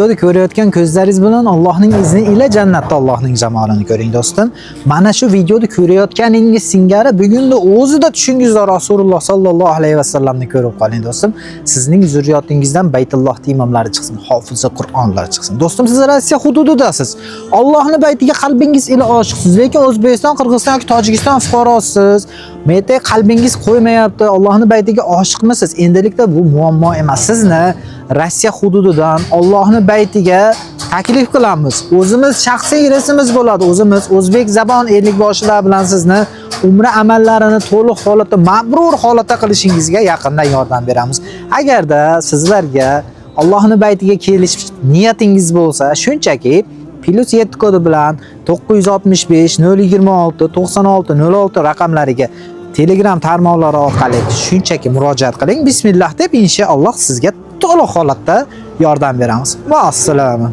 Videoda ko'rayotgan ko'zlaringiz bilan Allohning izni ila jannatda Allohning jamolini ko'ring do'stim. Mana shu videoda ko'rayotganingiz singari bugunda o'zida tushingizda Rasululloh sallallohu alayhi vasallamni ko'rib qoling do'stim. Sizning zurriyotingizdan Baytullohda imomlari chiqsin, hofizi Qur'onlar chiqsin. Do'stim, siz Rossiya hududidasiz. Allohning baytiga qalbingiz ila oshiqsiz, lekin O'zbekiston, Qirg'iziston yoki Tojikiston fuqarosiz. Meta qalbingiz qo'ymayapti. Allohning baytiga oshiqmisiz? Endilikda bu muammo emas. Sizni Rossiya hududidan Allohning baytiga taklif qilamiz. O'zimiz shaxsiy reysimiz bo'ladi. O'zimiz o'zbek zabon ellikboshilar bilan sizni umra amallarini to'liq holatda, mabrur holatda qilishingizga yaqindan yordam beramiz. Agarda sizlarga Allohning baytiga kelish niyatingiz bo'lsa, shunchaki +7 kodi bilan 965 026 96 06 raqamlariga Telegram tarmoqlari orqali shunchaki murojaat qiling. Bismillah deb inshaalloh sizga to'liq holatda yordam beramiz. Va assalomu